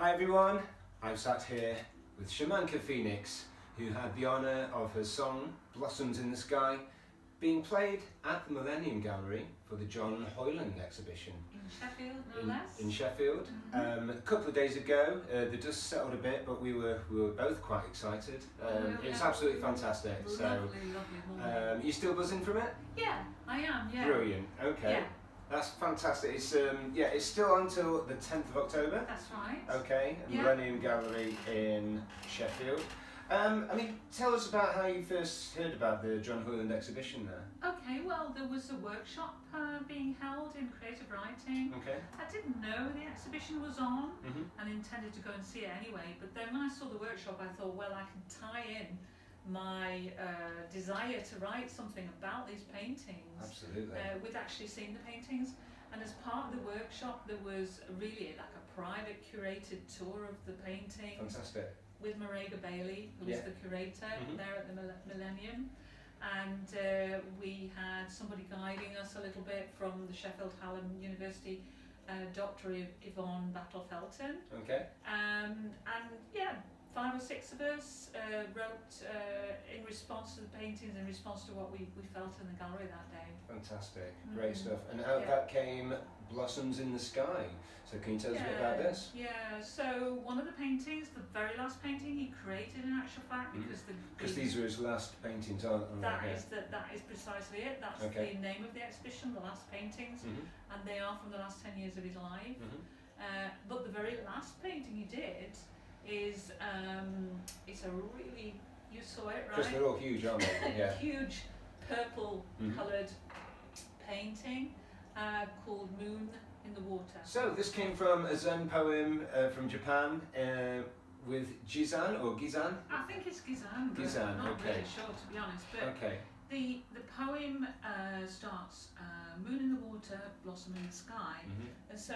Hi everyone, I'm sat here with Shamanka Phoenix, who had the honour of her song Blossoms in the Sky being played at the Millennium Gallery for the David Hoyland Exhibition. In Sheffield, no less. In Sheffield. Mm-hmm. A couple of days ago, the dust settled a bit, but we were both quite excited. It was absolutely fantastic. Lovely. You still buzzing from it? Yeah, I am. Yeah. Brilliant. Okay. Yeah. That's fantastic. It's still until the 10th of October. That's right. Okay, Millennium Gallery in Sheffield. Tell us about how you first heard about the David Hoyland Exhibition there. Okay, well, there was a workshop being held in creative writing. Okay. I didn't know the exhibition was on Mm-hmm. and intended to go and see it anyway, but then when I saw the workshop, I thought, well, I can tie in my desire to write something about these paintings. Absolutely. With actually seeing the paintings. And as part of the workshop, there was really like a private curated tour of the painting. Fantastic. With Marega Bailey, who was the curator there at the Millennium. And we had somebody guiding us a little bit from the Sheffield University, Dr. Yvonne Battle-Felton. Okay. And yeah, 5 or 6 of us wrote in response to the paintings, in response to what we felt in the gallery that day. Fantastic, great stuff. And out of that came Blossoms in the Sky. So can you tell us a bit about this? Yeah, so one of the paintings, the very last painting he created in actual fact, because these were his last paintings, aren't they? That is precisely it. That's the name of the exhibition, the last paintings, and they are from the last 10 years of his life. But the very last painting he did is it's a really, you saw it, right? Because they're all huge, aren't they? Yeah. Huge purple coloured painting called Moon in the Water. So this came from a Zen poem from Japan with Gizan or Gizan? I think it's Gizan, but Gizan, I'm not okay. really sure, to be honest. But Okay. the poem starts Moon in the Water, Blossom in the Sky, and so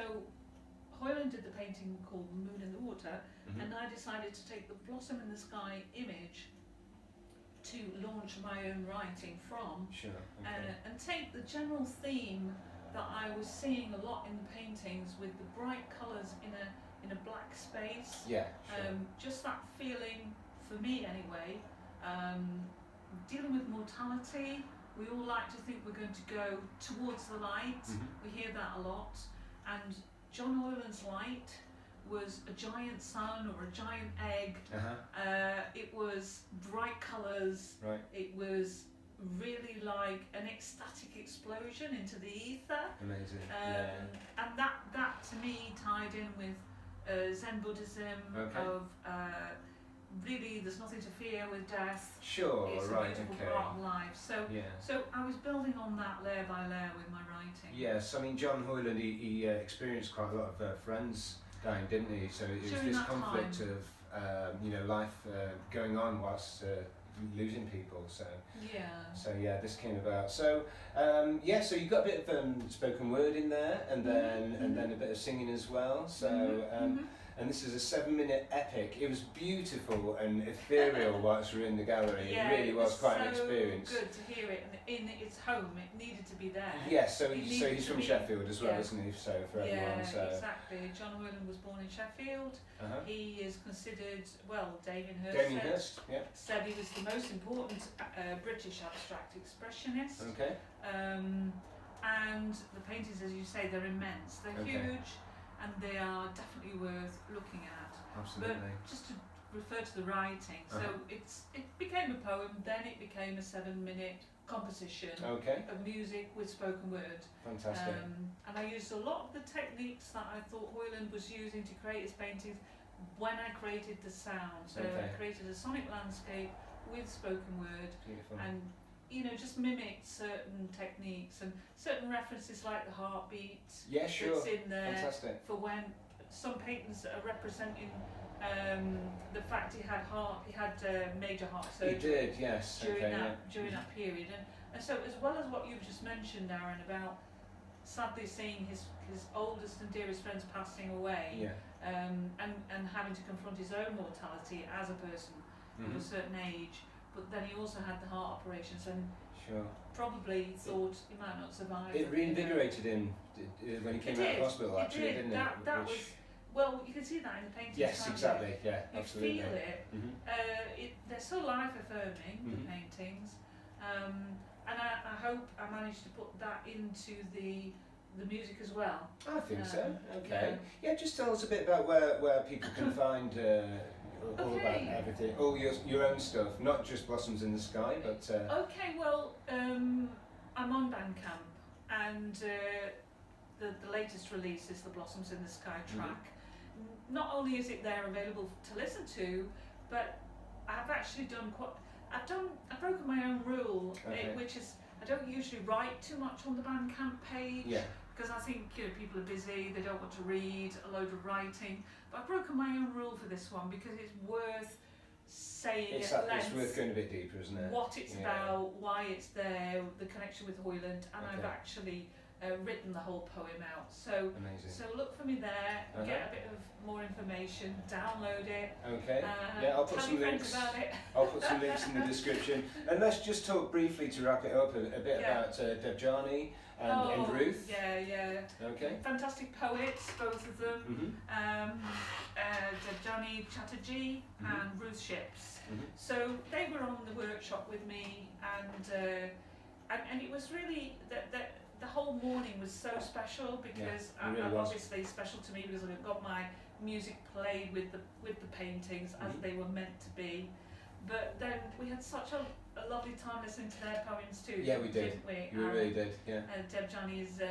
Hoyland did the painting called Moon in the Water, and I decided to take the Blossom in the Sky image to launch my own writing from, and take the general theme that I was seeing a lot in the paintings with the bright colours in a black space. Yeah. Just that feeling, for me anyway, dealing with mortality. We all like to think we're going to go towards the light. We hear that a lot, and David Hoyland's light was a giant sun or a giant egg. It was bright colours. Right. It was really like an ecstatic explosion into the ether. Amazing. And that to me tied in with Zen Buddhism of really there's nothing to fear with death. Sure. It's a beautiful part of life. So I was building on that layer by layer with my writing. Yes, I mean David Hoyland, he experienced quite a lot of friends dying, didn't he? So it was During this that conflict time. of life going on whilst losing people. So this came about. So so you got a bit of spoken word in there, and then a bit of singing as well. So and this is a 7-minute epic. It was beautiful and ethereal whilst we were in the gallery. Yeah, it really was quite an so experience. Good to hear it in its home. It needed to be there. Yes, so he's from Sheffield as well, isn't he? So for everyone. Yeah, So. Exactly. David Hoyland was born in Sheffield. He is considered, Damien Hirst said he was the most important British abstract expressionist. Okay. And the paintings, as you say, they're immense. They're huge, and they are definitely worth looking at. Absolutely. But just to refer to the writing, so it became a poem, then it became a 7-minute composition of music with spoken word. Fantastic. And I used a lot of the techniques that I thought Hoyland was using to create his paintings when I created the sound. So I created a sonic landscape with spoken word. Beautiful. And just mimicked certain techniques and certain references like the heartbeat. Yeah, sure. That's in there. Fantastic. For when some paintings are representing the fact he had major heart surgery. He did, yes. During that period, and so as well as what you've just mentioned, Aaron, about sadly seeing his oldest and dearest friends passing away, and having to confront his own mortality as a person of a certain age. But then he also had the heart operations and probably thought he might not survive. It reinvigorated him when he came out of hospital, actually, didn't it? That was well, you can see that in the paintings. Yes, exactly. Yeah, you absolutely. feel it. They're so life-affirming, the paintings, and I hope I managed to put that into the music as well. I think so. Okay. Yeah, just tell us a bit about where people can find all about everything, all your own stuff, not just Blossoms in the Sky, but. Okay, well, I'm on Bandcamp, and the latest release is the Blossoms in the Sky track. Not only is it there available to listen to, but I've actually I've broken my own rule, which is I don't usually write too much on the Bandcamp page. Yeah. Because I think people are busy, they don't want to read a load of writing. But I've broken my own rule for this one because it's worth saying it's worth going a bit deeper, isn't it? What it's about, why it's there, the connection with Hoyland, and I've actually written the whole poem out. So, amazing. So look for me there, get a bit of more information, download it. Okay. I'll put some links. About it. I'll put some links in the description. And let's just talk briefly to wrap it up a bit about Debjani and Ruth. Yeah. Okay. Fantastic poets, both of them. Debjani Chatterjee and Ruth Ships. So they were on the workshop with me, and it was really the whole morning was so special because obviously special to me because I've got my music played with the paintings as they were meant to be. But then we had such a lovely time listening to their poems too. Yeah, we did. Didn't we? We really did. Yeah. Debjani is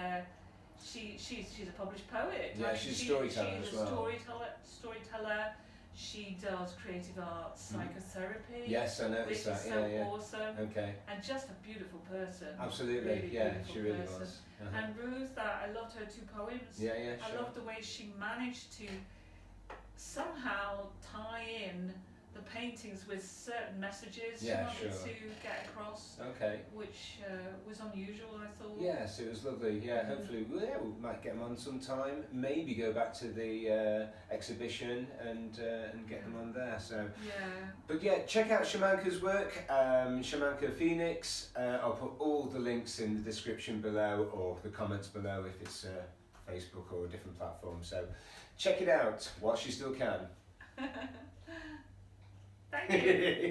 she's a published poet. Yeah, she's a storyteller as well. She's a storyteller. She does creative arts, psychotherapy. Yes, I noticed that. Which is so awesome. Okay. And just a beautiful person. Absolutely. Really she really was. And Ruth, I loved her 2 poems. Yeah, I loved the way she managed to somehow tie in the paintings with certain messages she wanted to get across. Okay. Which was unusual, I thought. Yes, it was lovely. Yeah, hopefully we might get them on sometime. Maybe go back to the exhibition and get them on there. So. Yeah. But yeah, check out Shamanka's work, Shamanka Phoenix. I'll put all the links in the description below or the comments below if it's Facebook or a different platform. So check it out whilst you still can. Thank you.